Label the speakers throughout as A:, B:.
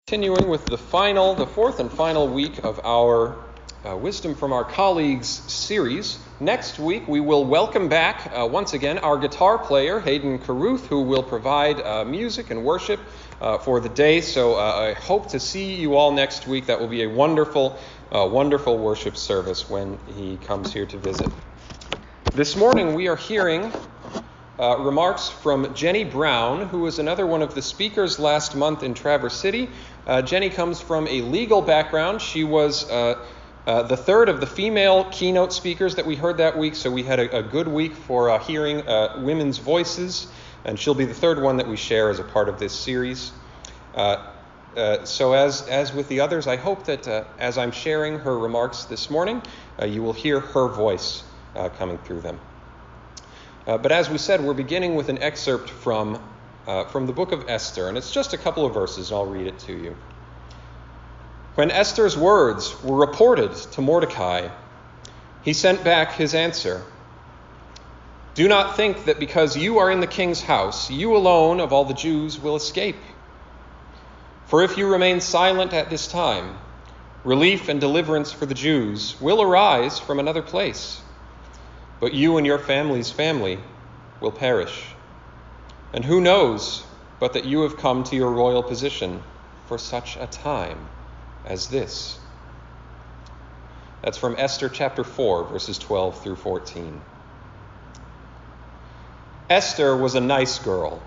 A: Continuing with the fourth and final week of our Wisdom from Our Colleagues series. Next week we will welcome back once again our guitar player, Hayden Carruth, who will provide music and worship for the day. So I hope to see you all next week. That will be a wonderful worship service when he comes here to visit. This morning we are hearing remarks from Jennie Browne, who was another one of the speakers last month in Traverse City. Jennie comes from a legal background. She was the third of the female keynote speakers that we heard that week, so we had a good week for hearing women's voices, and she'll be the third one that we share as a part of this series. So as with the others, I hope that as I'm sharing her remarks this morning, you will hear her voice coming through them. But as we said, we're beginning with an excerpt from the book of Esther, and it's just a couple of verses, and I'll read it to you. When Esther's words were reported to Mordecai, he sent back his answer. Do not think that because you are in the king's house, you alone of all the Jews will escape. For if you remain silent at this time, relief and deliverance for the Jews will arise from another place. But you and your family's family will perish. And who knows but that you have come to your royal position for such a time as this? That's from Esther chapter 4, verses 12 through 14. Esther was a nice girl.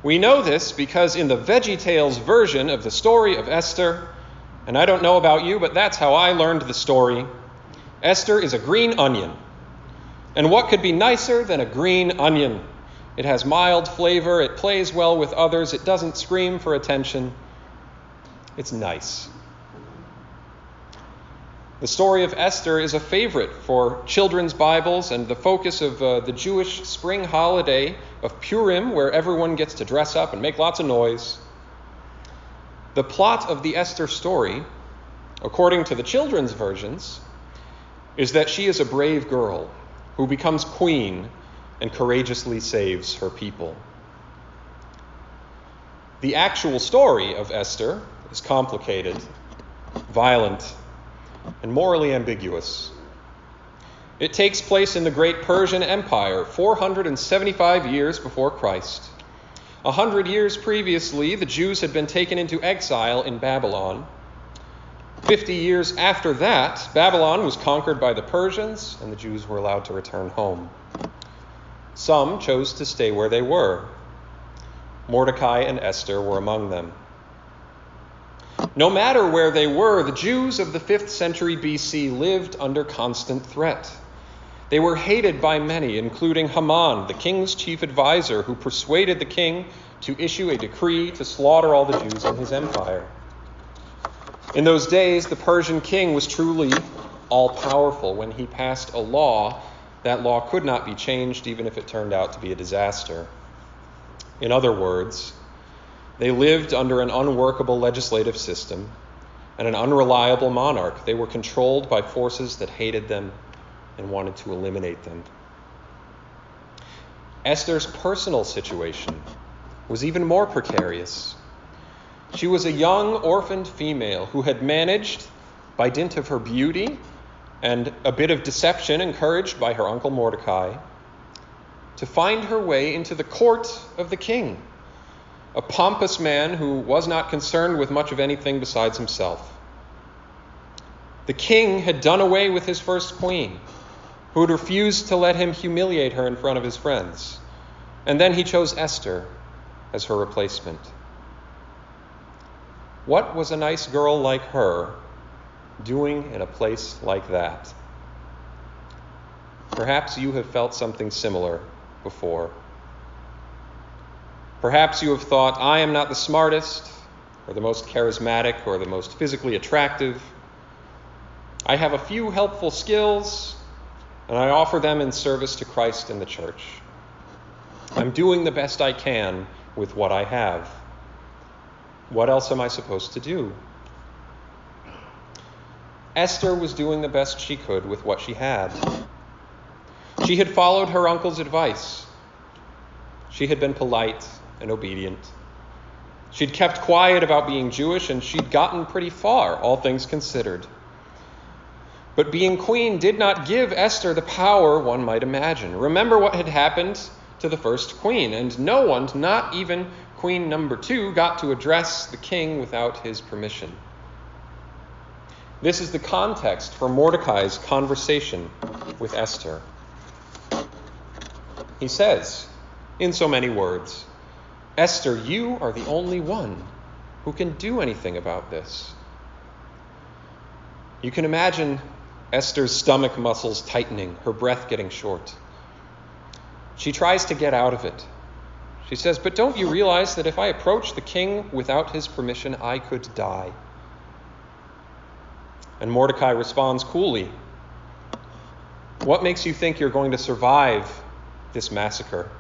A: We know this because in the VeggieTales version of the story of Esther, and I don't know about you, but that's how I learned the story, Esther is a green onion. And what could be nicer than a green onion? It has mild flavor, it plays well with others, it doesn't scream for attention. It's nice. The story of Esther is a favorite for children's Bibles and the focus of the Jewish spring holiday of Purim, where everyone gets to dress up and make lots of noise. The plot of the Esther story, according to the children's versions, is that she is a brave girl who becomes queen and courageously saves her people. The actual story of Esther is complicated, violent, and morally ambiguous. It takes place in the great Persian Empire, 475 years before Christ. 100 years previously, the Jews had been taken into exile in Babylon. 50 years after that, Babylon was conquered by the Persians, and the Jews were allowed to return home. Some chose to stay where they were. Mordecai and Esther were among them. No matter where they were, the Jews of the 5th century BC lived under constant threat. They were hated by many, including Haman, the king's chief advisor, who persuaded the king to issue a decree to slaughter all the Jews in his empire. In those days, the Persian king was truly all-powerful. When he passed a law, that law could not be changed, even if it turned out to be a disaster. In other words, they lived under an unworkable legislative system and an unreliable monarch. They were controlled by forces that hated them and wanted to eliminate them. Esther's personal situation was even more precarious. She was a young, orphaned female who had managed, by dint of her beauty and a bit of deception encouraged by her uncle Mordecai, to find her way into the court of the king, a pompous man who was not concerned with much of anything besides himself. The king had done away with his first queen, who had refused to let him humiliate her in front of his friends, and then he chose Esther as her replacement. What was a nice girl like her doing in a place like that? Perhaps you have felt something similar before. Perhaps you have thought, I am not the smartest, or the most charismatic, or the most physically attractive. I have a few helpful skills, and I offer them in service to Christ and the church. I'm doing the best I can with what I have. What else am I supposed to do? Esther was doing the best she could with what she had. She had followed her uncle's advice. She had been polite and obedient. She'd kept quiet about being Jewish, and she'd gotten pretty far, all things considered. But being queen did not give Esther the power one might imagine. Remember what had happened to the first queen, and no one, not even queen number 2, got to address the king without his permission. This is the context for Mordecai's conversation with Esther. He says, in so many words, "Esther, you are the only one who can do anything about this." You can imagine Esther's stomach muscles tightening, her breath getting short. She tries to get out of it. She says, "But don't you realize that if I approach the king without his permission, I could die?" And Mordecai responds coolly, "What makes you think you're going to survive this massacre?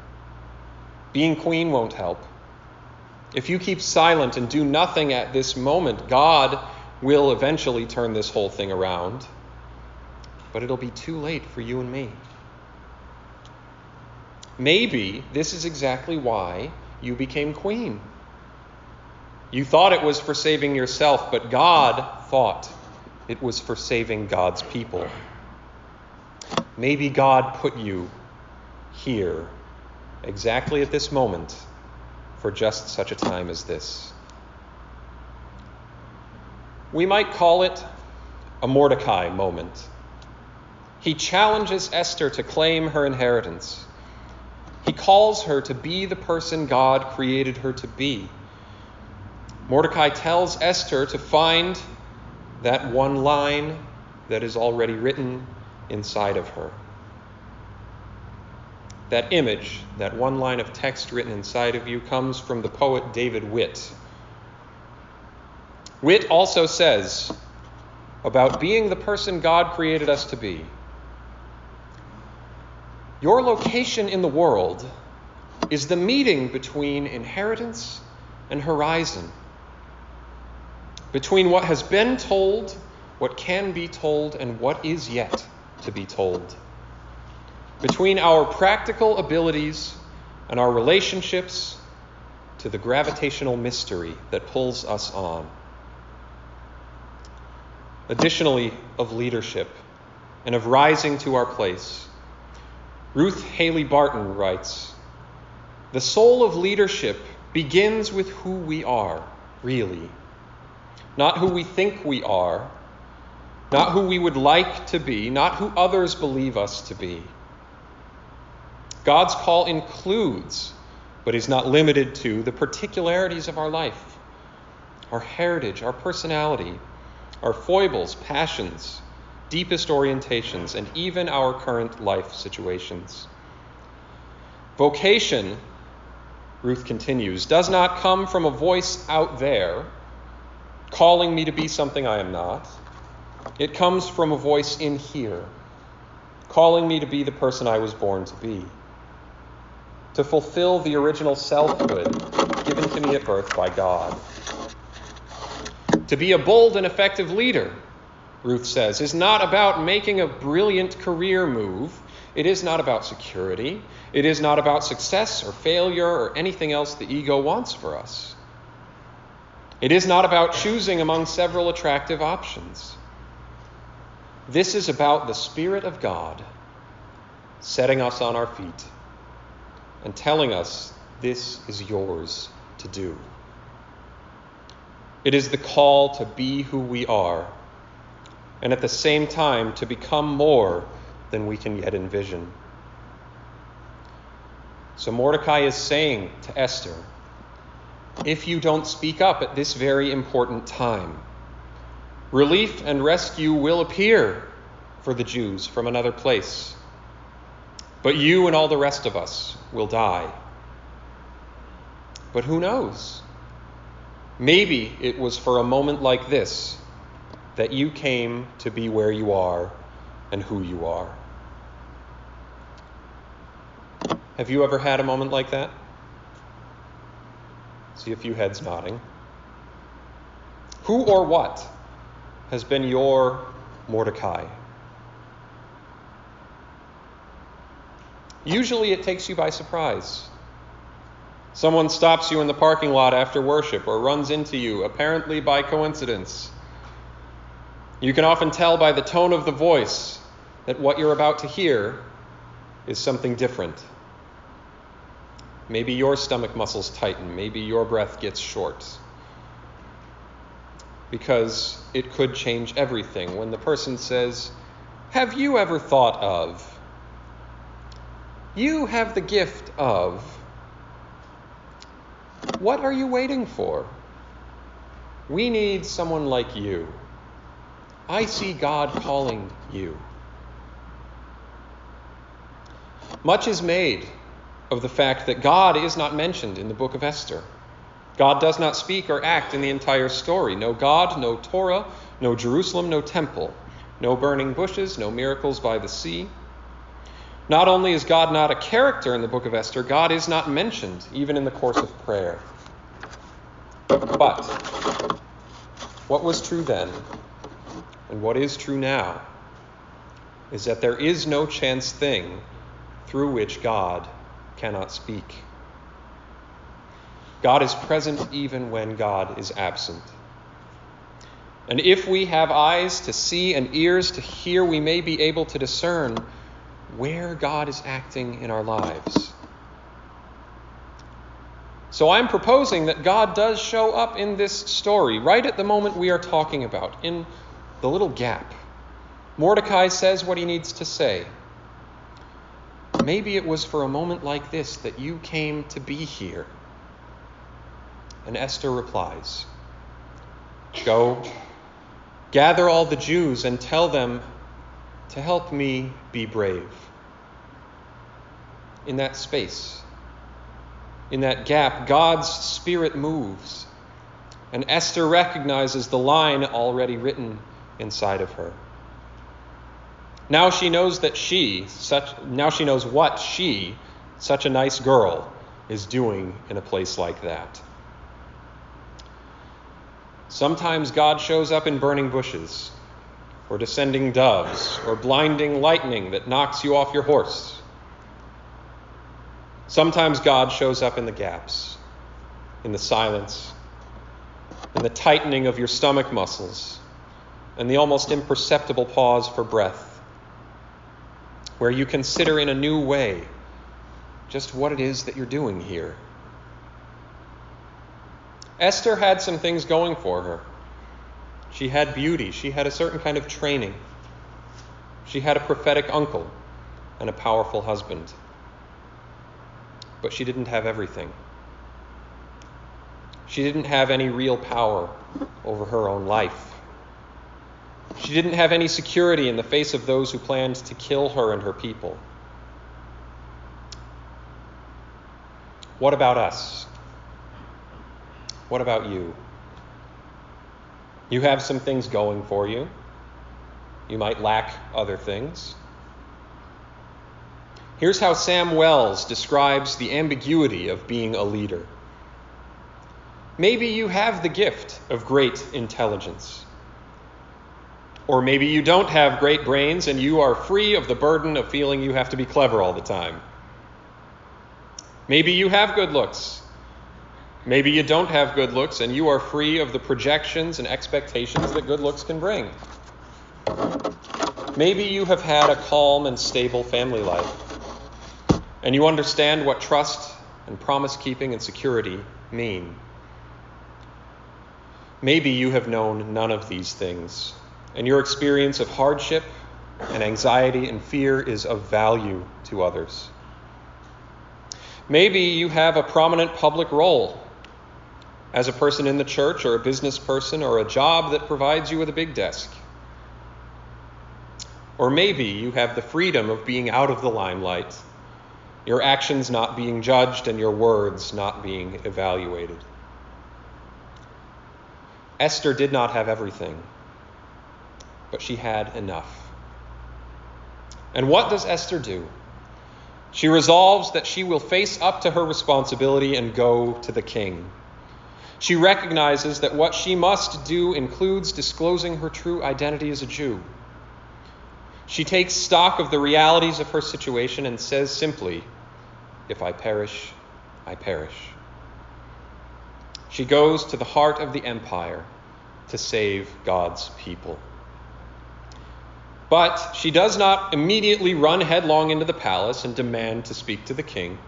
A: Being queen won't help. If you keep silent and do nothing at this moment, God will eventually turn this whole thing around. But it'll be too late for you and me. Maybe this is exactly why you became queen. You thought it was for saving yourself, but God thought it was for saving God's people. Maybe God put you here, exactly at this moment, for just such a time as this." We might call it a Mordecai moment. He challenges Esther to claim her inheritance. He calls her to be the person God created her to be. Mordecai tells Esther to find that one line that is already written inside of her. That image, that one line of text written inside of you, comes from the poet David Witt. Witt also says about being the person God created us to be, "Your location in the world is the meeting between inheritance and horizon, between what has been told, what can be told, and what is yet to be told, between our practical abilities and our relationships to the gravitational mystery that pulls us on." Additionally, of leadership and of rising to our place, Ruth Haley Barton writes, "The soul of leadership begins with who we are, really. Not who we think we are, not who we would like to be, not who others believe us to be. God's call includes, but is not limited to, the particularities of our life, our heritage, our personality, our foibles, passions, deepest orientations, and even our current life situations. Vocation," Ruth continues, "does not come from a voice out there calling me to be something I am not. It comes from a voice in here, calling me to be the person I was born to be, to fulfill the original selfhood given to me at birth by God. To be a bold and effective leader," Ruth says, "is not about making a brilliant career move. It is not about security. It is not about success or failure or anything else the ego wants for us. It is not about choosing among several attractive options. This is about the Spirit of God setting us on our feet and telling us this is yours to do. It is the call to be who we are, and at the same time to become more than we can yet envision." So Mordecai is saying to Esther, if you don't speak up at this very important time, relief and rescue will appear for the Jews from another place, but you and all the rest of us will die. But who knows? Maybe it was for a moment like this that you came to be where you are and who you are. Have you ever had a moment like that? See a few heads nodding. Who or what has been your Mordecai? Usually it takes you by surprise. Someone stops you in the parking lot after worship or runs into you, apparently by coincidence. You can often tell by the tone of the voice that what you're about to hear is something different. Maybe your stomach muscles tighten. Maybe your breath gets short. Because it could change everything when the person says, "Have you ever thought of? You have the gift of. What are you waiting for? We need someone like you. I see God calling you." Much is made of the fact that God is not mentioned in the book of Esther. God does not speak or act in the entire story. No God, no Torah, no Jerusalem, no temple, no burning bushes, no miracles by the sea. Not only is God not a character in the book of Esther, God is not mentioned even in the course of prayer. But what was true then, and what is true now, is that there is no chance thing through which God cannot speak. God is present even when God is absent. And if we have eyes to see and ears to hear, we may be able to discern where God is acting in our lives. So I'm proposing that God does show up in this story right at the moment we are talking about, in the little gap. Mordecai says what he needs to say. Maybe it was for a moment like this that you came to be here. And Esther replies, "Go, gather all the Jews and tell them to help me be brave." In that space, in that gap, God's Spirit moves, and Esther recognizes the line already written inside of her. Now she knows what she, such a nice girl, is doing in a place like that. Sometimes God shows up in burning bushes, or descending doves, or blinding lightning that knocks you off your horse. Sometimes God shows up in the gaps, in the silence, in the tightening of your stomach muscles, and the almost imperceptible pause for breath, where you consider in a new way just what it is that you're doing here. Esther had some things going for her. She had beauty. She had a certain kind of training. She had a prophetic uncle and a powerful husband. But she didn't have everything. She didn't have any real power over her own life. She didn't have any security in the face of those who planned to kill her and her people. What about us? What about you? You have some things going for you. You might lack other things. Here's how Sam Wells describes the ambiguity of being a leader. Maybe you have the gift of great intelligence. Or maybe you don't have great brains and you are free of the burden of feeling you have to be clever all the time. Maybe you have good looks. Maybe you don't have good looks and you are free of the projections and expectations that good looks can bring. Maybe you have had a calm and stable family life, and you understand what trust and promise-keeping and security mean. Maybe you have known none of these things, and your experience of hardship and anxiety and fear is of value to others. Maybe you have a prominent public role as a person in the church or a business person or a job that provides you with a big desk. Or maybe you have the freedom of being out of the limelight, your actions not being judged and your words not being evaluated. Esther did not have everything, but she had enough. And what does Esther do? She resolves that she will face up to her responsibility and go to the king. She recognizes that what she must do includes disclosing her true identity as a Jew. She takes stock of the realities of her situation and says simply, "If I perish, I perish." She goes to the heart of the empire to save God's people. But she does not immediately run headlong into the palace and demand to speak to the king.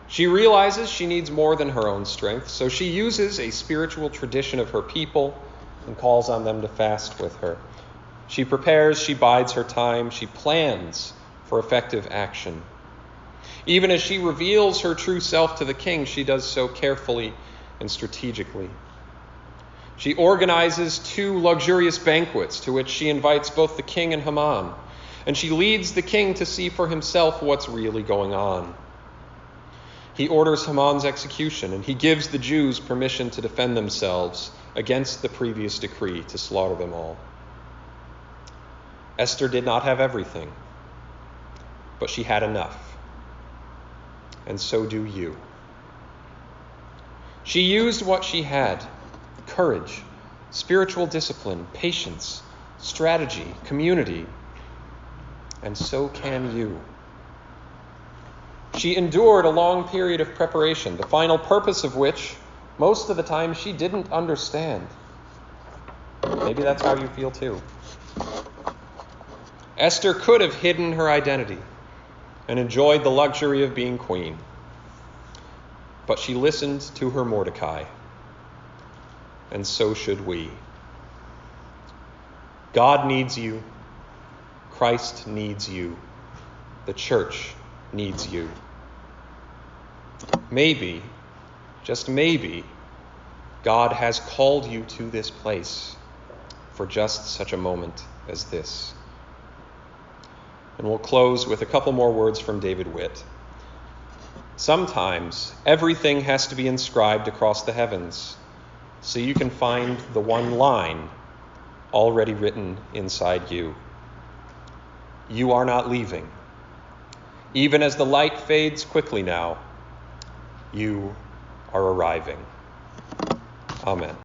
A: She realizes she needs more than her own strength, so she uses a spiritual tradition of her people and calls on them to fast with her. She prepares, she bides her time, she plans for effective action. Even as she reveals her true self to the king, she does so carefully and strategically. She organizes 2 luxurious banquets to which she invites both the king and Haman, and she leads the king to see for himself what's really going on. He orders Haman's execution, and he gives the Jews permission to defend themselves against the previous decree to slaughter them all. Esther did not have everything, but she had enough. And so do you. She used what she had: courage, spiritual discipline, patience, strategy, community. And so can you. She endured a long period of preparation, the final purpose of which, most of the time, she didn't understand. Maybe that's how you feel too. Esther could have hidden her identity and enjoyed the luxury of being queen. But she listened to her Mordecai. And so should we. God needs you. Christ needs you. The church needs you. Maybe, just maybe, God has called you to this place for just such a moment as this. And we'll close with a couple more words from David Witt. Sometimes everything has to be inscribed across the heavens so you can find the one line already written inside you. You are not leaving. Even as the light fades quickly now, you are arriving. Amen.